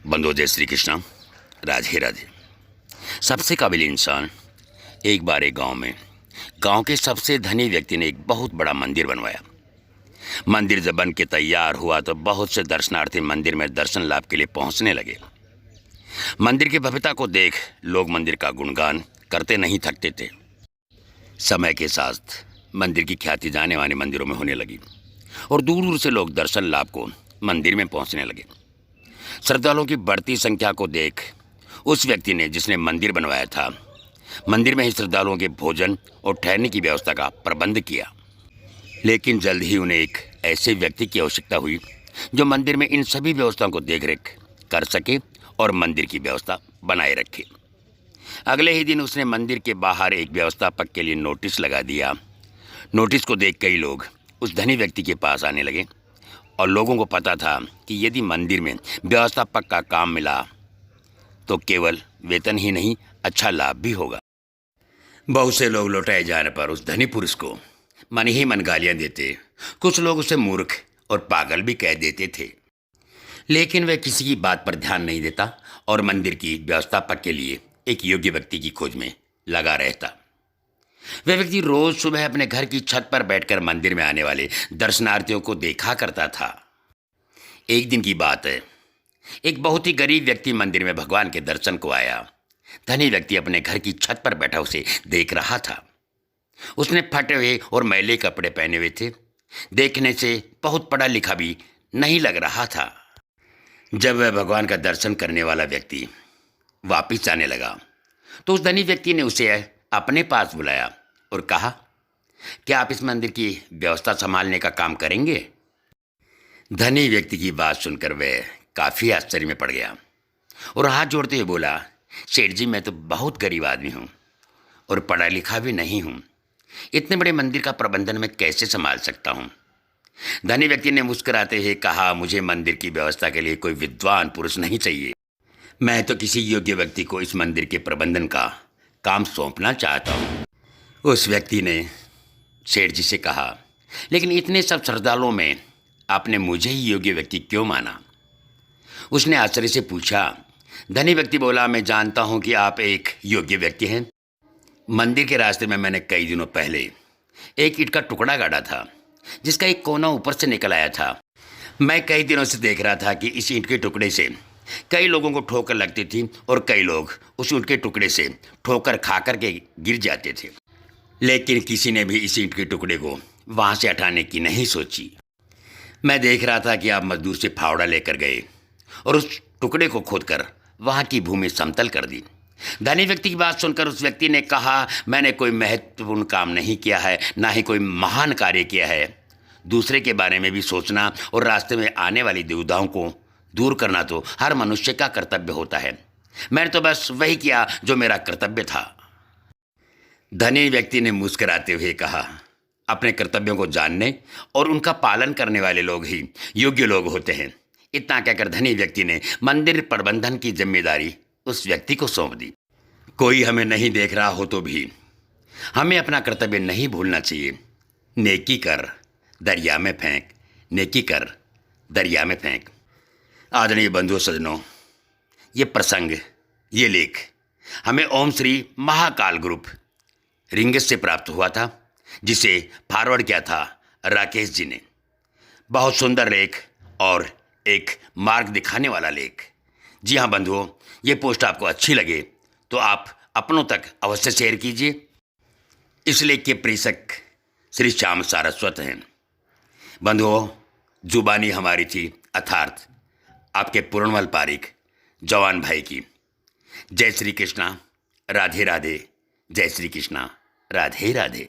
बंधु जय श्री कृष्णा। राधे राधे। सबसे काबिल इंसान एक बार एक गांव के सबसे धनी व्यक्ति ने एक बहुत बड़ा मंदिर बनवाया। मंदिर जब बन के तैयार हुआ तो बहुत से दर्शनार्थी मंदिर में दर्शन लाभ के लिए पहुंचने लगे। मंदिर की भव्यता को देख लोग मंदिर का गुणगान करते नहीं थकते थे। समय के साथ मंदिर की ख्याति जाने माने मंदिरों में होने लगी और दूर दूर से लोग दर्शन लाभ को मंदिर में पहुंचने लगे। श्रद्धालुओं की बढ़ती संख्या को देख उस व्यक्ति ने जिसने मंदिर बनवाया था, मंदिर में ही श्रद्धालुओं के भोजन और ठहरने की व्यवस्था का प्रबंध किया। लेकिन जल्द ही उन्हें एक ऐसे व्यक्ति की आवश्यकता हुई जो मंदिर में इन सभी व्यवस्थाओं को देखरेख कर सके और मंदिर की व्यवस्था बनाए रखे। अगले ही दिन उसने मंदिर के बाहर एक व्यवस्थापक के लिए नोटिस लगा दिया। नोटिस को देख कई लोग उस धनी व्यक्ति के पास आने लगे और लोगों को पता था कि यदि मंदिर में व्यवस्थापक का काम मिला तो केवल वेतन ही नहीं, अच्छा लाभ भी होगा। बहुत से लोग लौटाए जाने पर उस धनी पुरुष को मन ही मन गालियां देते। कुछ लोग उसे मूर्ख और पागल भी कह देते थे, लेकिन वह किसी की बात पर ध्यान नहीं देता और मंदिर की व्यवस्थापक के लिए एक योग्य व्यक्ति की खोज में लगा रहता। वह व्यक्ति रोज सुबह अपने घर की छत पर बैठकर मंदिर में आने वाले दर्शनार्थियों को देखा करता था। एक दिन की बात है, एक बहुत ही गरीब व्यक्ति मंदिर में भगवान के दर्शन को आया। धनी व्यक्ति अपने घर की छत पर बैठा उसे देख रहा था। उसने फटे हुए और मैले कपड़े पहने हुए थे। देखने से बहुत पढ़ा लिखा भी नहीं लग रहा था। जब वह भगवान का दर्शन करने वाला व्यक्ति वापिस जाने लगा तो उस धनी व्यक्ति ने उसे अपने पास बुलाया और कहा, क्या आप इस मंदिर की व्यवस्था संभालने का काम करेंगे? धनी व्यक्ति की बात सुनकर वह काफ़ी आश्चर्य में पड़ गया और हाथ जोड़ते हुए बोला, सेठ जी, मैं तो बहुत गरीब आदमी हूँ और पढ़ा लिखा भी नहीं हूँ। इतने बड़े मंदिर का प्रबंधन मैं कैसे संभाल सकता हूँ? धनी व्यक्ति ने मुस्कुराते हुए कहा, मुझे मंदिर की व्यवस्था के लिए कोई विद्वान पुरुष नहीं चाहिए। मैं तो किसी योग्य व्यक्ति को इस मंदिर के प्रबंधन का काम सौंपना चाहता हूँ। उस व्यक्ति ने सेठ जी से कहा, लेकिन इतने सब श्रद्धालुओं में आपने मुझे ही योग्य व्यक्ति क्यों माना? उसने आश्चर्य से पूछा। धनी व्यक्ति बोला, मैं जानता हूँ कि आप एक योग्य व्यक्ति हैं। मंदिर के रास्ते में मैंने कई दिनों पहले एक ईंट का टुकड़ा गाड़ा था जिसका एक कोना ऊपर से निकल आया था। मैं कई दिनों से देख रहा था कि इस ईंट के टुकड़े से कई लोगों को ठोकर लगती थी और कई लोग उस ईंट के टुकड़े से ठोकर खा कर के गिर जाते थे, लेकिन किसी ने भी इस ईंट के टुकड़े को वहाँ से हटाने की नहीं सोची। मैं देख रहा था कि आप मजदूर से फावड़ा लेकर गए और उस टुकड़े को खोदकर वहाँ की भूमि समतल कर दी। धनी व्यक्ति की बात सुनकर उस व्यक्ति ने कहा, मैंने कोई महत्वपूर्ण काम नहीं किया है, ना ही कोई महान कार्य किया है। दूसरे के बारे में भी सोचना और रास्ते में आने वाली दुविधाओं को दूर करना तो हर मनुष्य का कर्तव्य होता है। मैंने तो बस वही किया जो मेरा कर्तव्य था। धनी व्यक्ति ने मुस्कुराते हुए कहा, अपने कर्तव्यों को जानने और उनका पालन करने वाले लोग ही योग्य लोग होते हैं। इतना कहकर धनी व्यक्ति ने मंदिर प्रबंधन की जिम्मेदारी उस व्यक्ति को सौंप दी। कोई हमें नहीं देख रहा हो तो भी हमें अपना कर्तव्य नहीं भूलना चाहिए। नेकी कर दरिया में फेंक, नेकी कर दरिया में फेंक। आदरणीय बंधुओं सज्जनों, ये प्रसंग, ये लेख हमें ओम श्री महाकाल ग्रुप रिंगस से प्राप्त हुआ था, जिसे फॉरवर्ड किया था राकेश जी ने। बहुत सुंदर लेख और एक मार्ग दिखाने वाला लेख। जी हाँ बंधुओं, ये पोस्ट आपको अच्छी लगे तो आप अपनों तक अवश्य शेयर कीजिए। इस लेख के प्रेषक श्री श्याम सारस्वत हैं। बंधुओं, जुबानी हमारी थी अर्थात आपके पूर्णमल पारिक जवान भाई की। जय श्री कृष्णा, राधे राधे। जय श्री कृष्णा, राधे राधे।